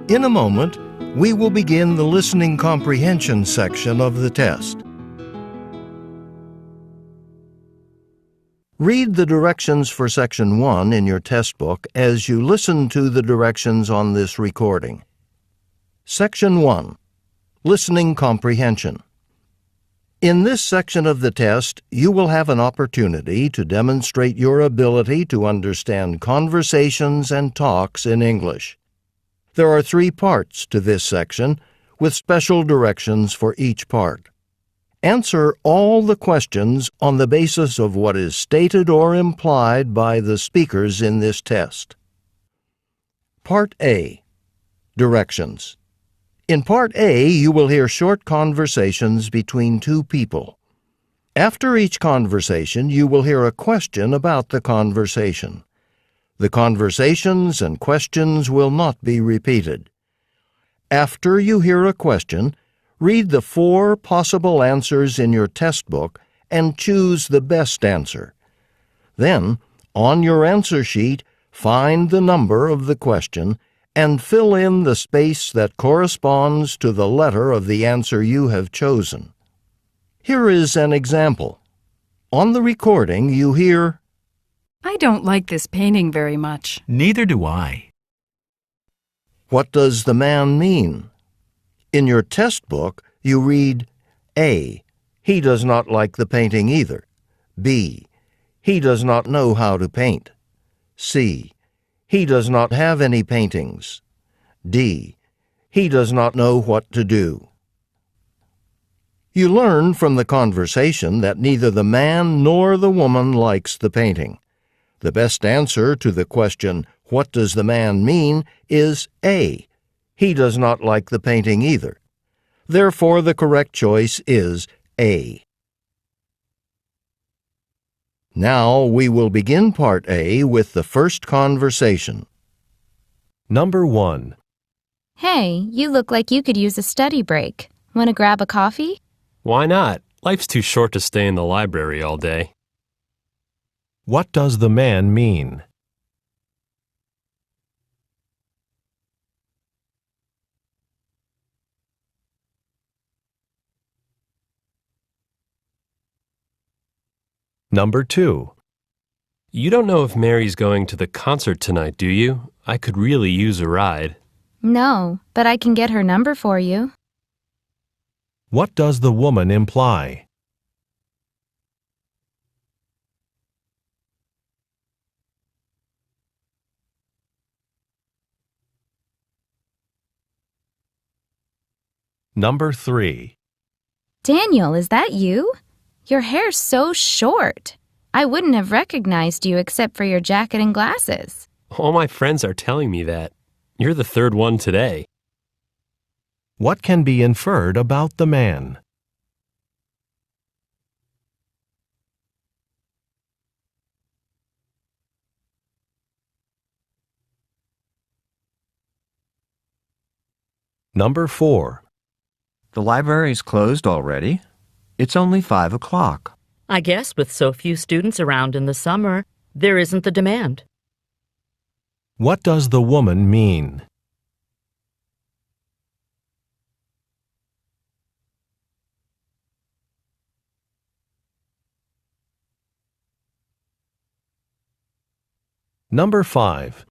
In a moment, we will begin the listening comprehension section of the test. Read the directions for Section 1 in your test book as you listen to the directions on this recording. Section 1. Listening Comprehension. In this section of the test, you will have an opportunity to demonstrate your ability to understand conversations and talks in English. There are 3 parts to this section, with special directions for each part. Answer all the questions on the basis of what is stated or implied by the speakers in this test. Part A. Directions. In Part A, you will hear short conversations between 2 people. After each conversation, you will hear a question about the conversation. The conversations and questions will not be repeated. After you hear a question, read the 4 possible answers in your test book and choose the best answer. Then, on your answer sheet, find the number of the question and fill in the space that corresponds to the letter of the answer you have chosen. Here is an example. On the recording, you hear, "I don't like this painting very much." Neither do I. "What does the man mean?" In your test book, you read A. He does not like the painting either. B. He does not know how to paint. C. He does not have any paintings. D. He does not know what to do. You learn from the conversation that neither the man nor the woman likes the painting. The best answer to the question, "What does the man mean?" is A. He does not like the painting either. Therefore, the correct choice is A. Now we will begin Part A with the first conversation. Number 1. Hey, you look like you could use a study break. Want to grab a coffee? Why not? Life's too short to stay in the library all day. What does the man mean? Number 2. You don't know if Mary's going to the concert tonight, do you? I could really use a ride. No, but I can get her number for you. What does the woman imply? Number 3. Daniel, is that you? Your hair's so short. I wouldn't have recognized you except for your jacket and glasses. All my friends are telling me that. You're the 3rd one today. What can be inferred about the man? Number 4. The library's closed already. It's only 5 o'clock. I guess with so few students around in the summer, there isn't the demand. What does the woman mean? Number 5.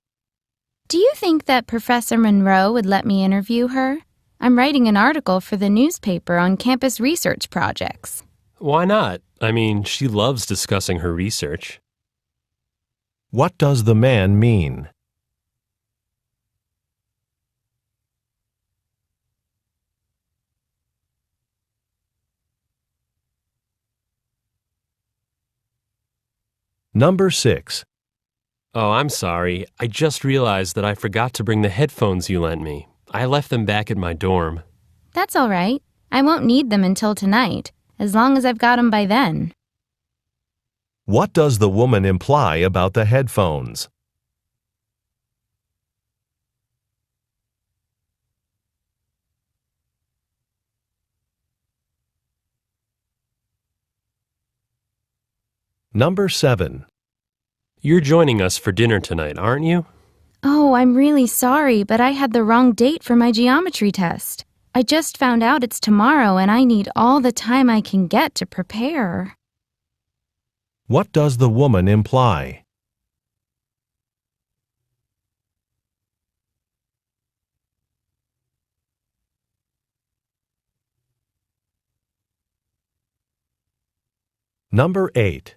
Do you think that Professor Monroe would let me interview her? I'm writing an article for the newspaper on campus research projects. Why not? I mean, she loves discussing her research. What does the man mean? Number 6. Oh, I'm sorry. I just realized that I forgot to bring the headphones you lent me. I left them back at my dorm. That's all right. I won't need them until tonight, as long as I've got them by then. What does the woman imply about the headphones? Number 7. You're joining us for dinner tonight, aren't you? Oh, I'm really sorry, but I had the wrong date for my geometry test. I just found out it's tomorrow and I need all the time I can get to prepare. What does the woman imply? Number 8.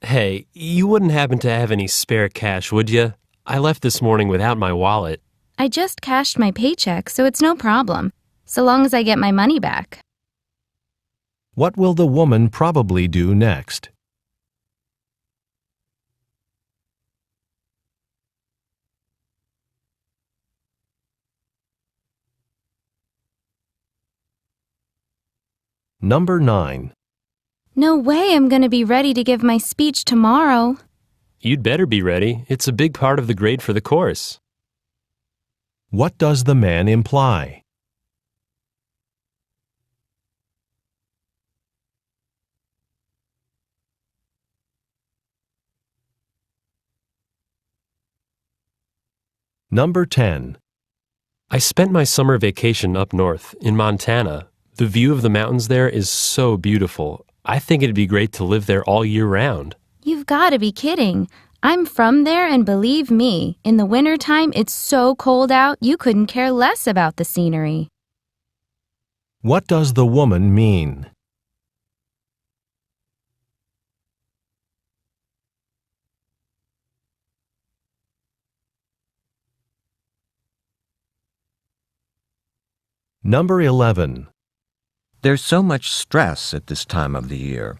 Hey, you wouldn't happen to have any spare cash, would you? I left this morning without my wallet. I just cashed my paycheck, so it's no problem, so long as I get my money back. What will the woman probably do next? Number 9. No way I'm going to be ready to give my speech tomorrow. You'd better be ready. It's a big part of the grade for the course. What does the man imply? Number 10. I spent my summer vacation up north, in Montana. The view of the mountains there is so beautiful. I think it'd be great to live there all year round. You've got to be kidding. I'm from there, and believe me, in the wintertime it's so cold out you couldn't care less about the scenery. What does the woman mean? Number 11. There's so much stress at this time of the year.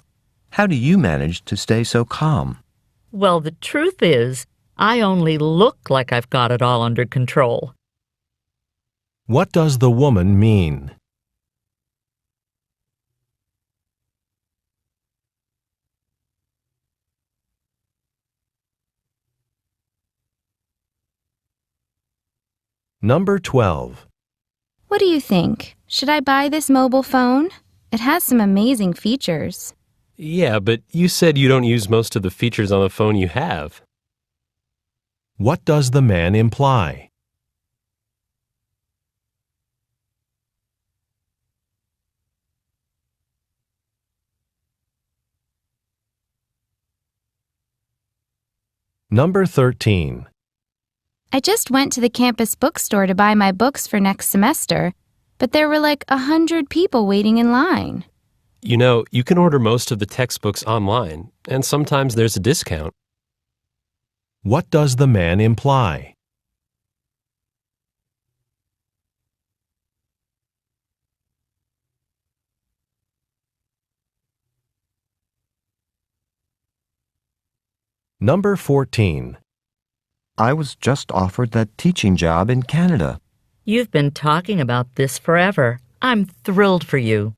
How do you manage to stay so calm? Well, the truth is, I only look like I've got it all under control. What does the woman mean? Number 12. What do you think? Should I buy this mobile phone? It has some amazing features. Yeah, but you said you don't use most of the features on the phone you have. What does the man imply? Number 13. I just went to the campus bookstore to buy my books for next semester, but there were like 100 people waiting in line. You know, you can order most of the textbooks online, and sometimes there's a discount. What does the man imply? Number 14. I was just offered that teaching job in Canada. You've been talking about this forever. I'm thrilled for you.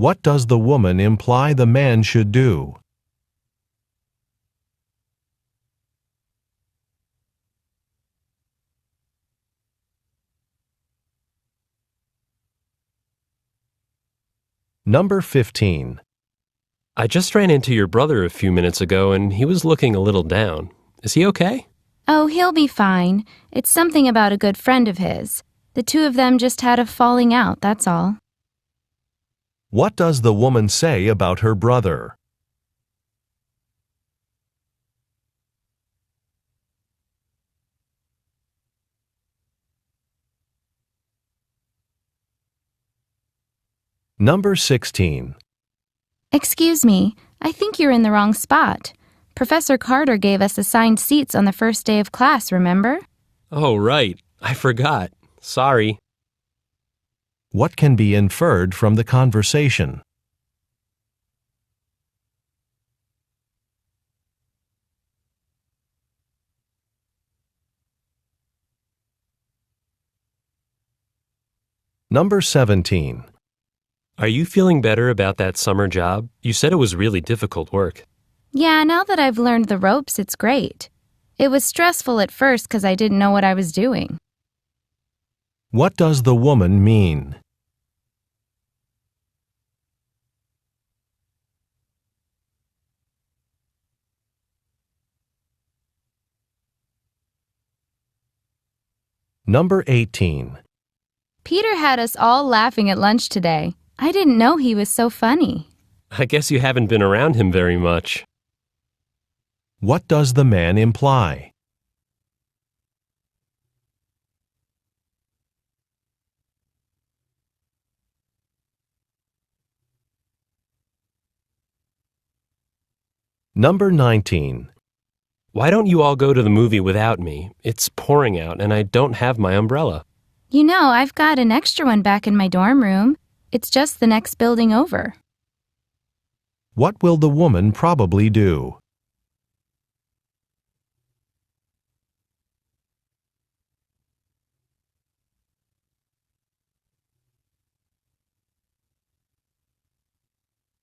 What does the woman imply the man should do? Number 15. I just ran into your brother a few minutes ago, and he was looking a little down. Is he okay? Oh, he'll be fine. It's something about a good friend of his. The two of them just had a falling out, that's all. What does the woman say about her brother? Number 16. Excuse me, I think you're in the wrong spot. Professor Carter gave us assigned seats on the first day of class, remember? Oh, right. I forgot. Sorry. What can be inferred from the conversation? Number 17. Are you feeling better about that summer job? You said it was really difficult work. Yeah, now that I've learned the ropes, it's great. It was stressful at first because I didn't know what I was doing. What does the woman mean? Number 18. Peter had us all laughing at lunch today. I didn't know he was so funny. I guess you haven't been around him very much. What does the man imply? Number 19. Why don't you all go to the movie without me? It's pouring out and I don't have my umbrella. You know, I've got an extra one back in my dorm room. It's just the next building over. What will the woman probably do?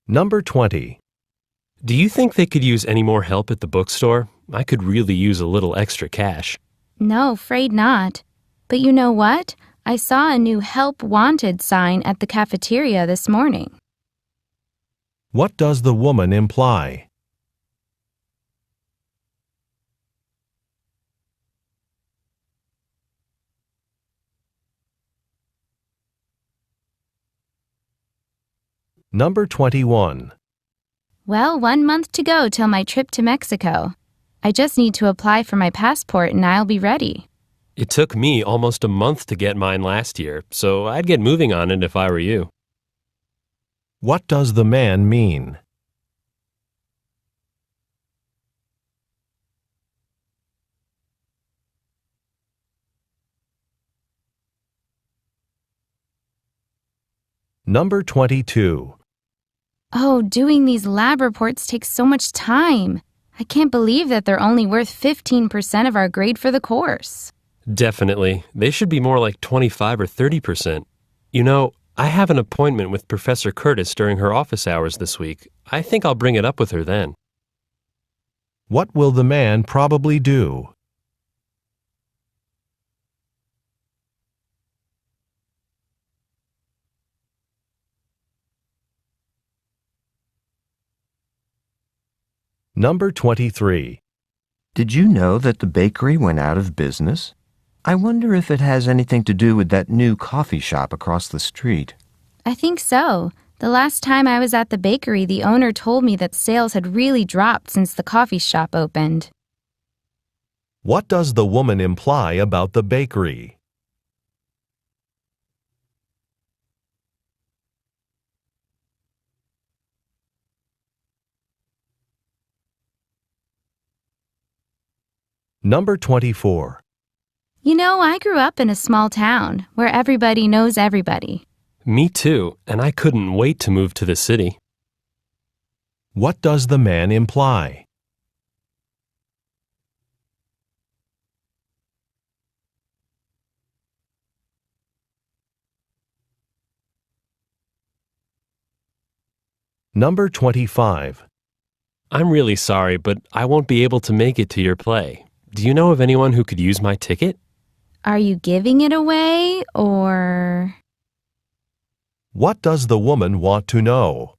Number 20. Do you think they could use any more help at the bookstore? I could really use a little extra cash. No, afraid not. But you know what? I saw a new Help Wanted sign at the cafeteria this morning. What does the woman imply? Number 21. Well, 1 month to go till my trip to Mexico. I just need to apply for my passport and I'll be ready. It took me almost a month to get mine last year, so I'd get moving on it if I were you. What does the man mean? Number 22. Oh, doing these lab reports takes so much time. I can't believe that they're only worth 15% of our grade for the course. Definitely. They should be more like 25 or 30%. You know, I have an appointment with Professor Curtis during her office hours this week. I think I'll bring it up with her then. What will the man probably do? Number 23. Did you know that the bakery went out of business? I wonder if it has anything to do with that new coffee shop across the street. I think so. The last time I was at the bakery, the owner told me that sales had really dropped since the coffee shop opened. What does the woman imply about the bakery? Number 24. You know, I grew up in a small town where everybody knows everybody. Me too, and I couldn't wait to move to the city. What does the man imply? Number 25. I'm really sorry, but I won't be able to make it to your play. Do you know of anyone who could use my ticket? Are you giving it away, or... What does the woman want to know?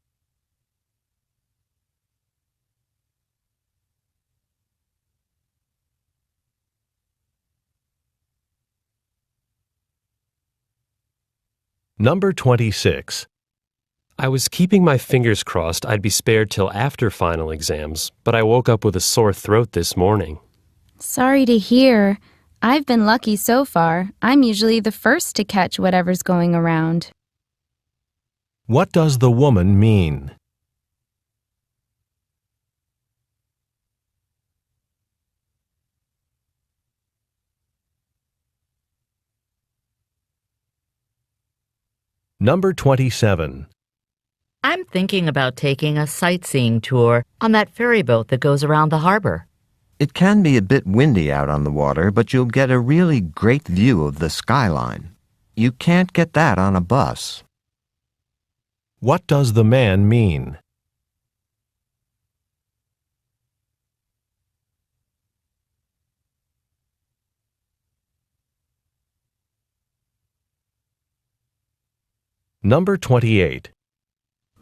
Number 26. I was keeping my fingers crossed I'd be spared till after final exams, but I woke up with a sore throat this morning. Sorry to hear. I've been lucky so far. I'm usually the first to catch whatever's going around. What does the woman mean? Number 27. I'm thinking about taking a sightseeing tour on that ferry boat that goes around the harbor. It can be a bit windy out on the water, but you'll get a really great view of the skyline. You can't get that on a bus. What does the man mean? Number 28.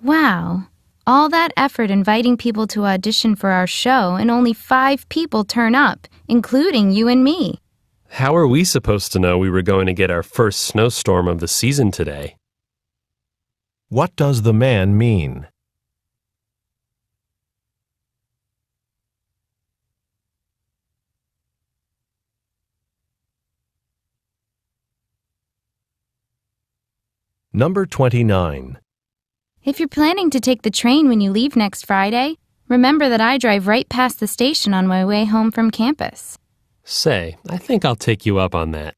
Wow. All that effort inviting people to audition for our show and only 5 people turn up, including you and me. How are we supposed to know we were going to get our first snowstorm of the season today? What does the man mean? Number 29. If you're planning to take the train when you leave next Friday, remember that I drive right past the station on my way home from campus. Say, I think I'll take you up on that.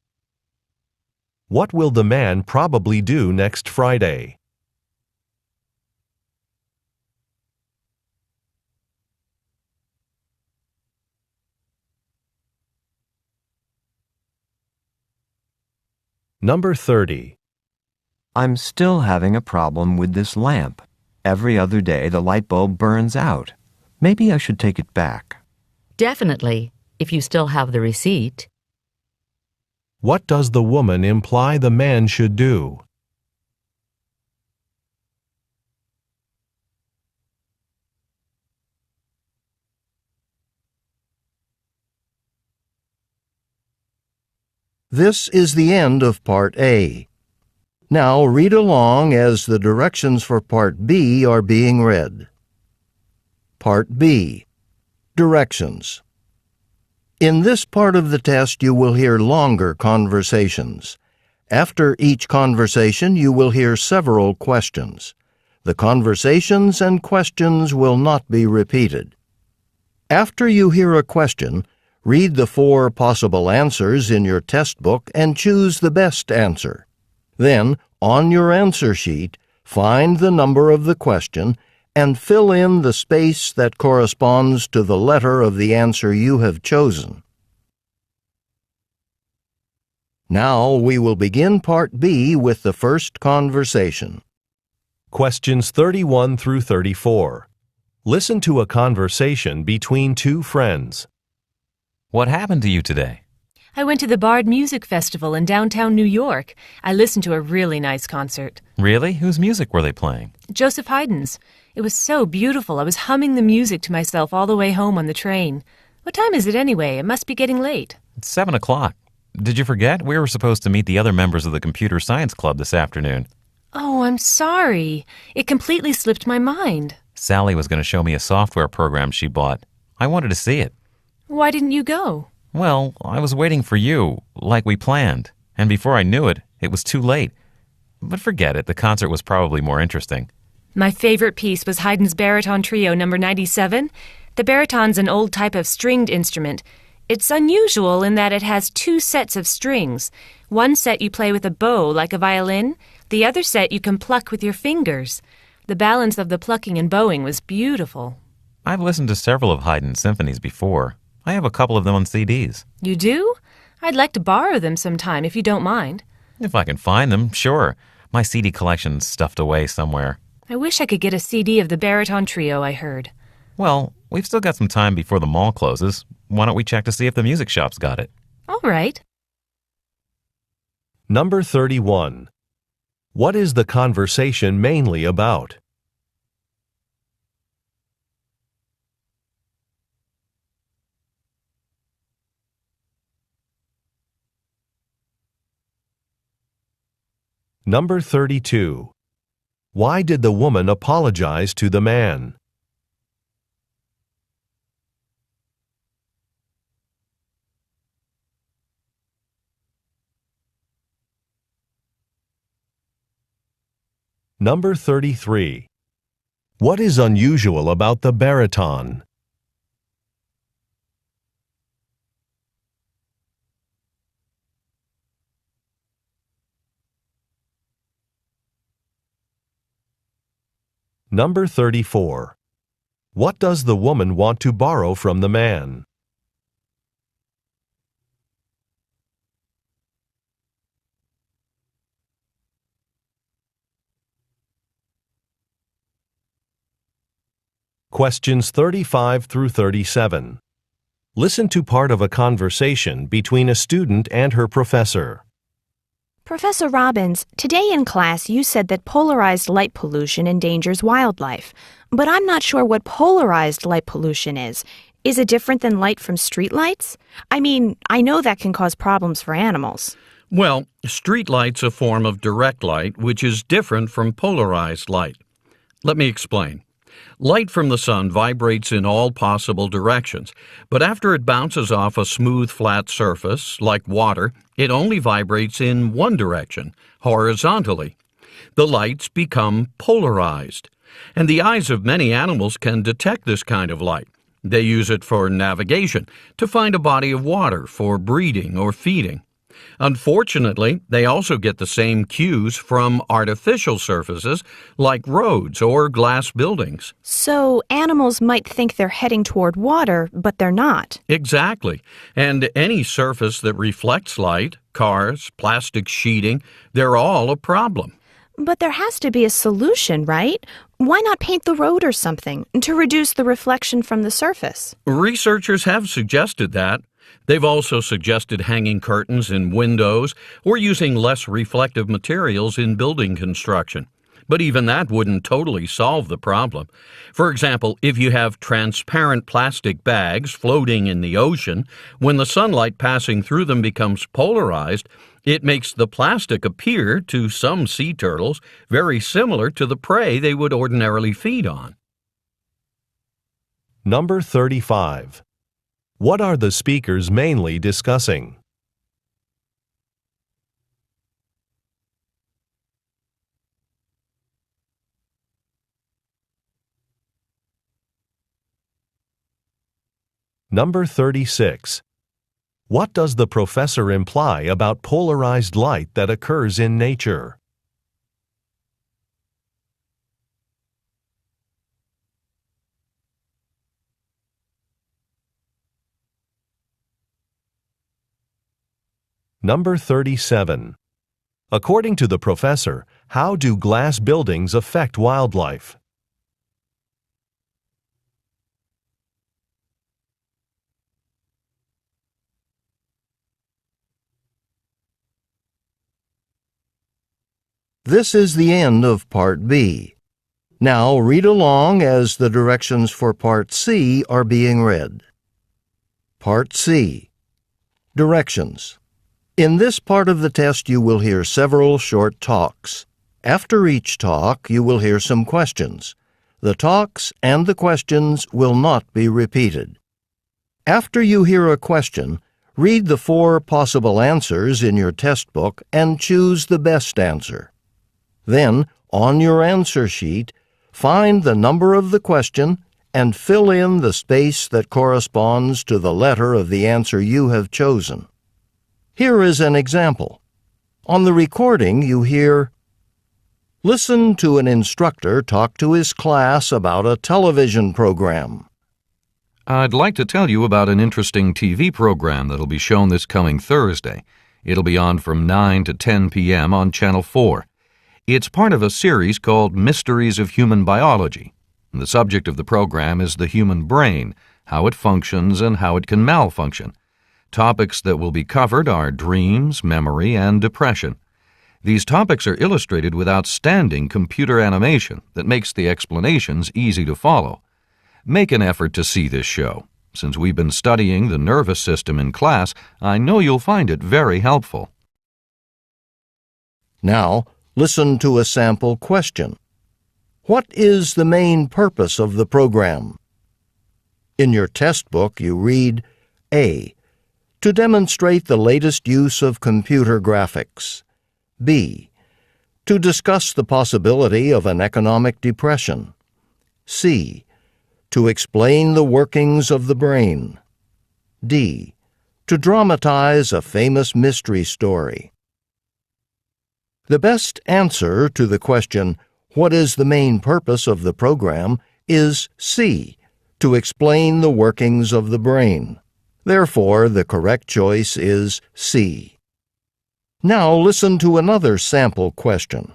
What will the man probably do next Friday? Number 30. I'm still having a problem with this lamp. Every other day the light bulb burns out. Maybe I should take it back. Definitely, if you still have the receipt. What does the woman imply the man should do? This is the end of Part A. Now read along as the directions for Part B are being read. Part B. Directions. In this part of the test, you will hear longer conversations. After each conversation, you will hear several questions. The conversations and questions will not be repeated. After you hear a question, read the 4 possible answers in your test book and choose the best answer. Then, on your answer sheet, find the number of the question and fill in the space that corresponds to the letter of the answer you have chosen. Now we will begin Part B with the first conversation. Questions 31 through 34. Listen to a conversation between 2 friends. What happened to you today? I went to the Bard Music Festival in downtown New York. I listened to a really nice concert. Really? Whose music were they playing? Joseph Haydn's. It was so beautiful. I was humming the music to myself all the way home on the train. What time is it anyway? It must be getting late. It's 7 o'clock. Did you forget? We were supposed to meet the other members of the Computer Science Club this afternoon. Oh, I'm sorry. It completely slipped my mind. Sally was going to show me a software program she bought. I wanted to see it. Why didn't you go? Well, I was waiting for you, like we planned. And before I knew it, it was too late. But forget it, the concert was probably more interesting. My favorite piece was Haydn's Baritone Trio No. 97. The baritone's an old type of stringed instrument. It's unusual in that it has 2 sets of strings. One set you play with a bow like a violin. The other set you can pluck with your fingers. The balance of the plucking and bowing was beautiful. I've listened to several of Haydn's symphonies before. I have a couple of them on CDs. You do? I'd like to borrow them sometime if you don't mind. If I can find them, sure. My CD collection's stuffed away somewhere. I wish I could get a CD of the Baritone Trio I heard. Well, we've still got some time before the mall closes. Why don't we check to see if the music shop's got it? All right. Number 31. What is the conversation mainly about? Number 32. Why did the woman apologize to the man? Number 33. What is unusual about the baritone? Number 34. What does the woman want to borrow from the man? Questions 35 through 37. Listen to part of a conversation between a student and her professor. Professor Robbins, today in class you said that polarized light pollution endangers wildlife, but I'm not sure what polarized light pollution is. Is it different than light from streetlights? I mean, I know that can cause problems for animals. Well, streetlight's a form of direct light, which is different from polarized light. Let me explain. Light from the sun vibrates in all possible directions, but after it bounces off a smooth, flat surface, like water, it only vibrates in one direction, horizontally. The lights become polarized, and the eyes of many animals can detect this kind of light. They use it for navigation, to find a body of water, for breeding or feeding. Unfortunately, they also get the same cues from artificial surfaces like roads or glass buildings. So animals might think they're heading toward water, but they're not. Exactly. And any surface that reflects light, cars, plastic sheeting, they're all a problem. But there has to be a solution, right? Why not paint the road or something to reduce the reflection from the surface? Researchers have suggested that. They've also suggested hanging curtains in windows or using less reflective materials in building construction. But even that wouldn't totally solve the problem. For example, if you have transparent plastic bags floating in the ocean, when the sunlight passing through them becomes polarized, it makes the plastic appear to some sea turtles very similar to the prey they would ordinarily feed on. Number 35. What are the speakers mainly discussing? Number 36. What does the professor imply about polarized light that occurs in nature? Number 37. According to the professor, how do glass buildings affect wildlife? This is the end of Part B. Now read along as the directions for Part C are being read. Part C. Directions. In this part of the test you will hear several short talks. After each talk you will hear some questions. The talks and the questions will not be repeated. After you hear a question, read the 4 possible answers in your test book and choose the best answer. Then, on your answer sheet, find the number of the question and fill in the space that corresponds to the letter of the answer you have chosen. Here is an example. On the recording you hear, "Listen to an instructor talk to his class about a television program." I'd like to tell you about an interesting TV program that'll be shown this coming Thursday. It'll be on from 9 to 10 p.m. on Channel 4. It's part of a series called Mysteries of Human Biology. The subject of the program is the human brain, how it functions and how it can malfunction. Topics that will be covered are dreams, memory, and depression. These topics are illustrated with outstanding computer animation that makes the explanations easy to follow. Make an effort to see this show. Since we've been studying the nervous system in class, I know you'll find it very helpful. Now, listen to a sample question. What is the main purpose of the program? In your test book, you read A. To demonstrate the latest use of computer graphics. B. To discuss the possibility of an economic depression. C. To explain the workings of the brain. D. To dramatize a famous mystery story. The best answer to the question, "What is the main purpose of the program?" is C. To explain the workings of the brain. Therefore, the correct choice is C. Now listen to another sample question.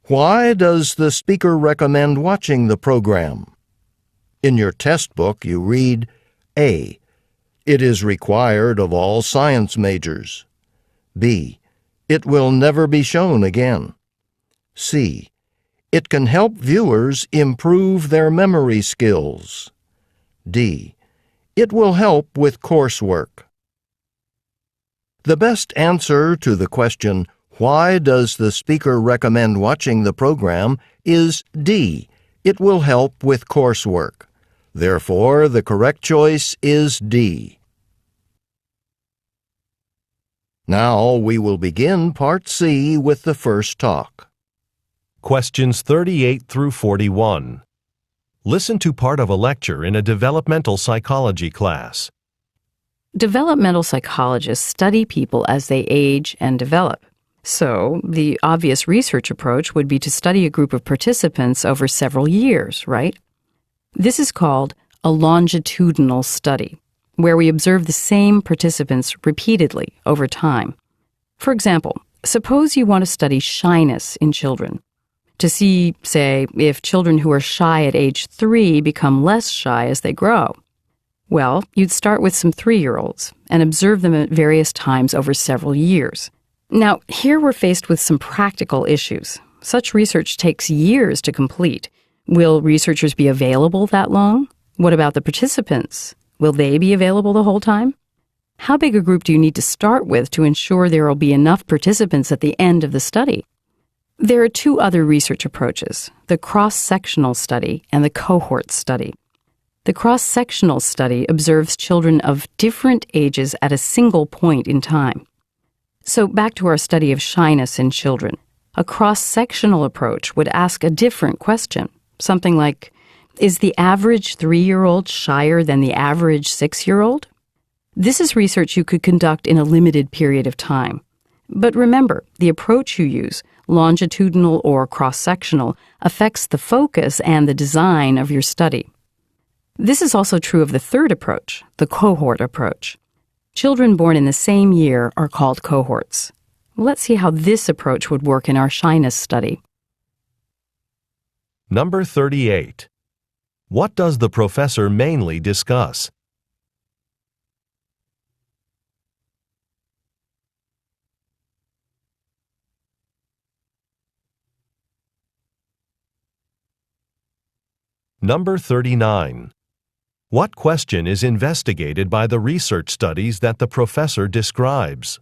Why does the speaker recommend watching the program? In your test book, you read A. It is required of all science majors. B. It will never be shown again. C. It can help viewers improve their memory skills. D. It will help with coursework. The best answer to the question, why does the speaker recommend watching the program, is D. It will help with coursework. Therefore, the correct choice is D. Now we will begin Part C with the first talk. Questions 38 through 41. Listen to part of a lecture in a developmental psychology class. Developmental psychologists study people as they age and develop. So, the obvious research approach would be to study a group of participants over several years, right? This is called a longitudinal study, where we observe the same participants repeatedly over time. For example, suppose you want to study shyness in children, to see, say, if children who are shy at age 3 become less shy as they grow. Well, you'd start with some 3-year-olds and observe them at various times over several years. Now, here we're faced with some practical issues. Such research takes years to complete. Will researchers be available that long? What about the participants? Will they be available the whole time? How big a group do you need to start with to ensure there will be enough participants at the end of the study? There are 2 other research approaches, the cross-sectional study and the cohort study. The cross-sectional study observes children of different ages at a single point in time. So back to our study of shyness in children. A cross-sectional approach would ask a different question, something like, is the average 3-year-old shyer than the average 6-year-old? This is research you could conduct in a limited period of time. But remember, the approach you use, longitudinal or cross-sectional, affects the focus and the design of your study. This is also true of the third approach, the cohort approach. Children born in the same year are called cohorts. Let's see how this approach would work in our shyness study. Number 38. What does the professor mainly discuss? Number 39. What question is investigated by the research studies that the professor describes?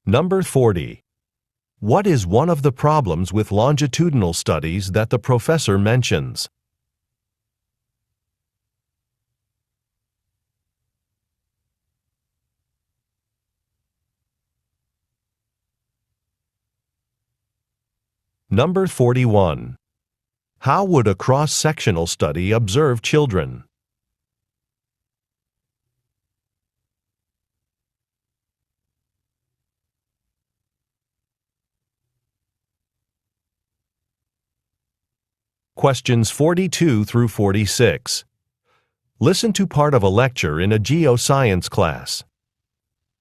Number 40. What is one of the problems with longitudinal studies that the professor mentions? Number 41. How would a cross-sectional study observe children? Questions 42 through 46. Listen to part of a lecture in a geoscience class.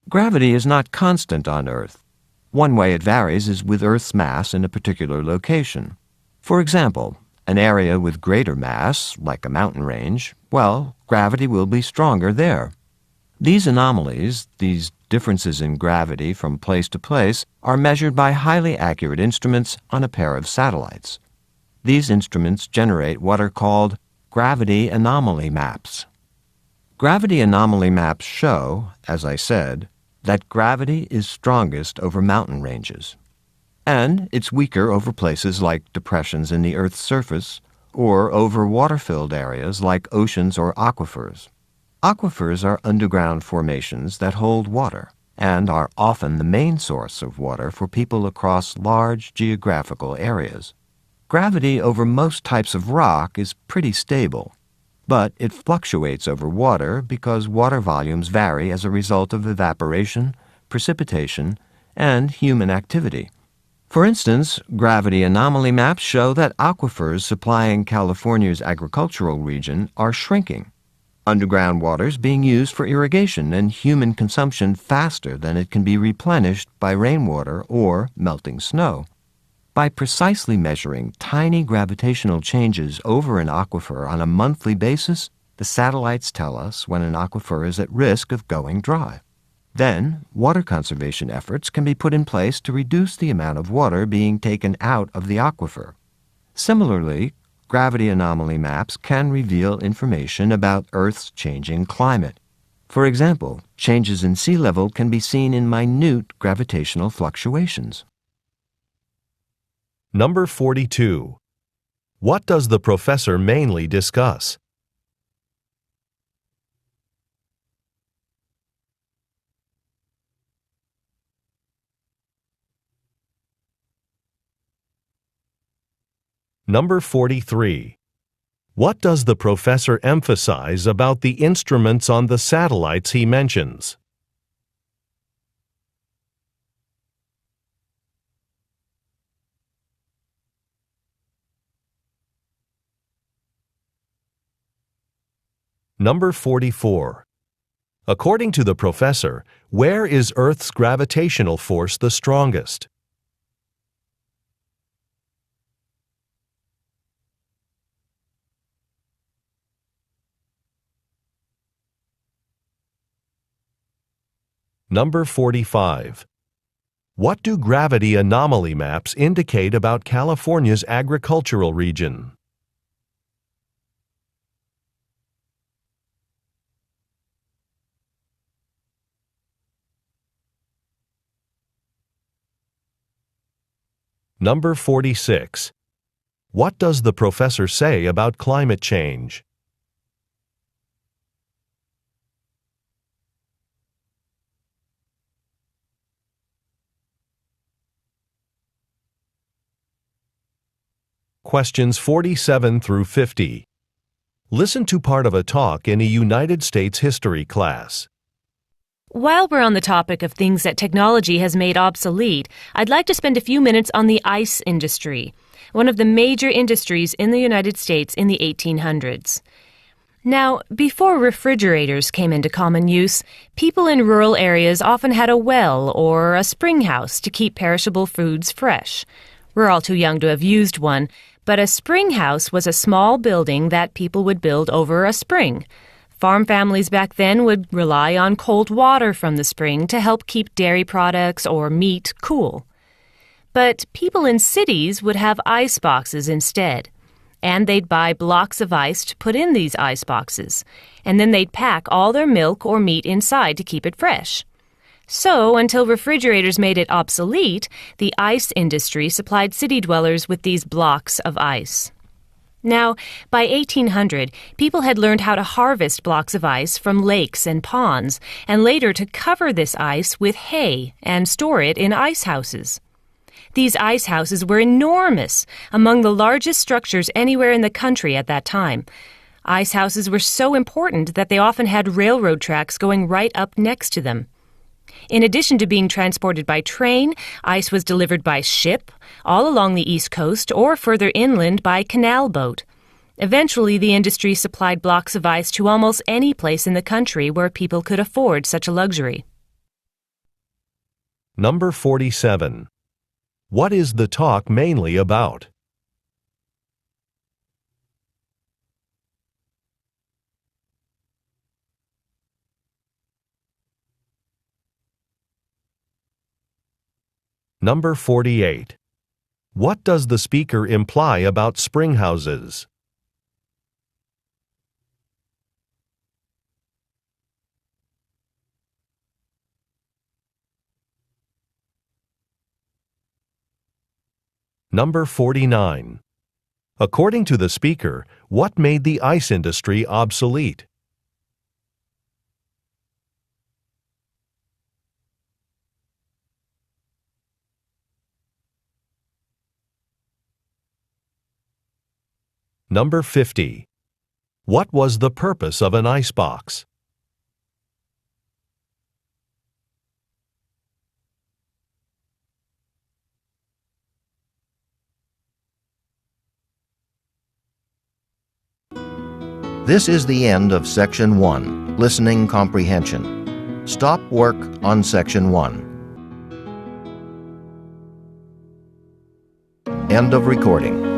Gravity is not constant on Earth. One way it varies is with Earth's mass in a particular location. For example, an area with greater mass, like a mountain range, well, gravity will be stronger there. These anomalies, these differences in gravity from place to place, are measured by highly accurate instruments on a pair of satellites. These instruments generate what are called gravity anomaly maps. Gravity anomaly maps show, as I said, that gravity is strongest over mountain ranges, and it's weaker over places like depressions in the Earth's surface or over water-filled areas like oceans or aquifers. Aquifers are underground formations that hold water and are often the main source of water for people across large geographical areas. Gravity over most types of rock is pretty stable, but it fluctuates over water because water volumes vary as a result of evaporation, precipitation, and human activity. For instance, gravity anomaly maps show that aquifers supplying California's agricultural region are shrinking. Underground water is being used for irrigation and human consumption faster than it can be replenished by rainwater or melting snow. By precisely measuring tiny gravitational changes over an aquifer on a monthly basis, the satellites tell us when an aquifer is at risk of going dry. Then, water conservation efforts can be put in place to reduce the amount of water being taken out of the aquifer. Similarly, gravity anomaly maps can reveal information about Earth's changing climate. For example, changes in sea level can be seen in minute gravitational fluctuations. Number 42. What does the professor mainly discuss? Number 43. What does the professor emphasize about the instruments on the satellites he mentions? Number 44. According to the professor, where is Earth's gravitational force the strongest? Number 45. What do gravity anomaly maps indicate about California's agricultural region? Number 46. What does the professor say about climate change? Questions 47 through 50. Listen to part of a talk in a United States history class. While we're on the topic of things that technology has made obsolete, I'd like to spend a few minutes on the ice industry, one of the major industries in the United States in the 1800s. Now, before refrigerators came into common use, people in rural areas often had a well or a spring house to keep perishable foods fresh. We're all too young to have used one, but a spring house was a small building that people would build over a spring. Farm families back then would rely on cold water from the spring to help keep dairy products or meat cool. But people in cities would have ice boxes instead, and they'd buy blocks of ice to put in these ice boxes, and then they'd pack all their milk or meat inside to keep it fresh. So, until refrigerators made it obsolete, the ice industry supplied city dwellers with these blocks of ice. Now, by 1800, people had learned how to harvest blocks of ice from lakes and ponds, and later to cover this ice with hay and store it in ice houses. These ice houses were enormous, among the largest structures anywhere in the country at that time. Ice houses were so important that they often had railroad tracks going right up next to them. In addition to being transported by train, ice was delivered by ship, all along the East Coast, or further inland by canal boat. Eventually, the industry supplied blocks of ice to almost any place in the country where people could afford such a luxury. Number 47. What is the talk mainly about? Number 48. What does the speaker imply about spring houses? Number 49. According to the speaker, what made the ice industry obsolete? Number 50. What was the purpose of an icebox? This is the end of Section 1, Listening Comprehension. Stop work on Section 1. End of recording.